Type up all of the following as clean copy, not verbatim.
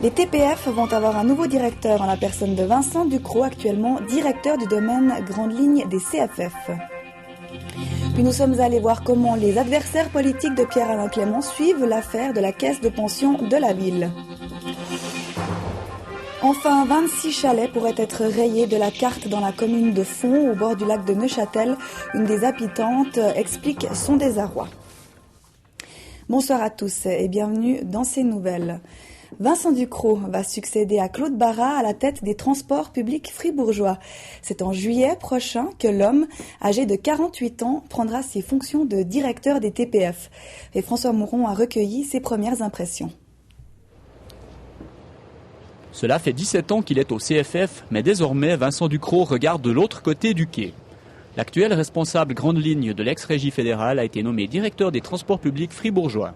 Les TPF vont avoir un nouveau directeur en la personne de Vincent Ducrot, actuellement directeur du domaine Grande Ligne des CFF. Puis nous sommes allés voir comment les adversaires politiques de Pierre-Alain Clément suivent l'affaire de la caisse de pension de la ville. Enfin, 26 chalets pourraient être rayés de la carte dans la commune de Font, au bord du lac de Neuchâtel. Une des habitantes explique son désarroi. Bonsoir à tous et bienvenue dans ces nouvelles. Vincent Ducrot va succéder à Claude Barra à la tête des transports publics fribourgeois. C'est en juillet prochain que l'homme, âgé de 48 ans, prendra ses fonctions de directeur des TPF. Et François Mouron a recueilli ses premières impressions. Cela fait 17 ans qu'il est au CFF, mais désormais Vincent Ducrot regarde de l'autre côté du quai. L'actuel responsable grande ligne de l'ex-régie fédérale a été nommé directeur des transports publics fribourgeois.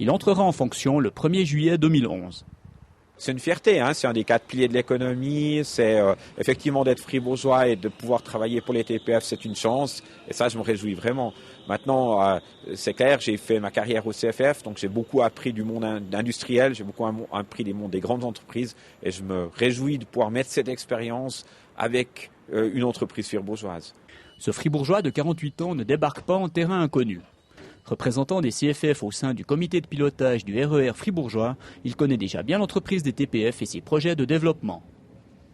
Il entrera en fonction le 1er juillet 2011. C'est une fierté, c'est un des 4 piliers de l'économie, c'est effectivement d'être fribourgeois et de pouvoir travailler pour les TPF, c'est une chance, et ça je me réjouis vraiment. Maintenant, c'est clair, j'ai fait ma carrière au CFF, donc j'ai beaucoup appris du monde industriel, j'ai beaucoup appris du monde des grandes entreprises, et je me réjouis de pouvoir mettre cette expérience avec une entreprise fribourgeoise. Ce fribourgeois de 48 ans ne débarque pas en terrain inconnu. Représentant des CFF au sein du comité de pilotage du RER fribourgeois, il connaît déjà bien l'entreprise des TPF et ses projets de développement.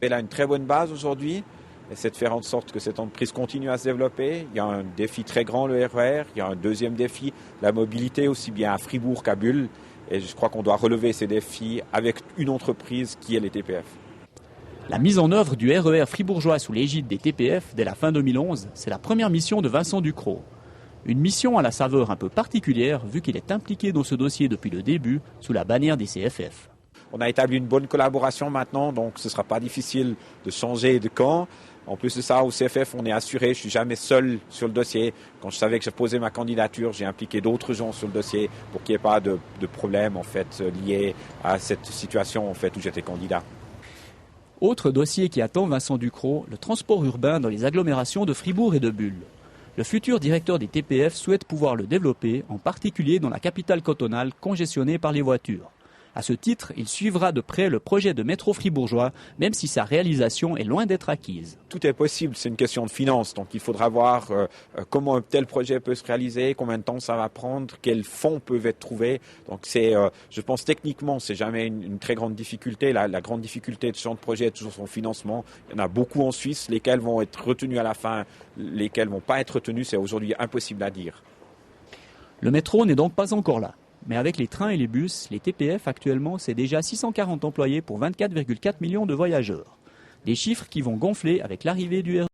Elle a une très bonne base aujourd'hui, et c'est de faire en sorte que cette entreprise continue à se développer. Il y a un défi très grand, le RER, il y a un deuxième défi, la mobilité, aussi bien à Fribourg qu'à Bulle. Et je crois qu'on doit relever ces défis avec une entreprise qui est les TPF. La mise en œuvre du RER fribourgeois sous l'égide des TPF dès la fin 2011, c'est la première mission de Vincent Ducrot. Une mission à la saveur un peu particulière vu qu'il est impliqué dans ce dossier depuis le début sous la bannière des CFF. On a établi une bonne collaboration maintenant, donc ce ne sera pas difficile de changer de camp. En plus de ça, au CFF, on est assuré, je ne suis jamais seul sur le dossier. Quand je savais que je posais ma candidature, j'ai impliqué d'autres gens sur le dossier pour qu'il n'y ait pas de problème en fait, lié à cette situation en fait, où j'étais candidat. Autre dossier qui attend Vincent Ducrot, le transport urbain dans les agglomérations de Fribourg et de Bulle. Le futur directeur des TPF souhaite pouvoir le développer, en particulier dans la capitale cantonale congestionnée par les voitures. À ce titre, il suivra de près le projet de métro fribourgeois, même si sa réalisation est loin d'être acquise. Tout est possible, c'est une question de finance, donc il faudra voir comment un tel projet peut se réaliser, combien de temps ça va prendre, quels fonds peuvent être trouvés. Donc je pense techniquement, c'est jamais une très grande difficulté. La grande difficulté de ce genre de projet est toujours son financement. Il y en a beaucoup en Suisse, lesquels vont être retenus à la fin, lesquels ne vont pas être retenus, c'est aujourd'hui impossible à dire. Le métro n'est donc pas encore là. Mais avec les trains et les bus, les TPF actuellement, c'est déjà 640 employés pour 24,4 millions de voyageurs. Des chiffres qui vont gonfler avec l'arrivée du RER.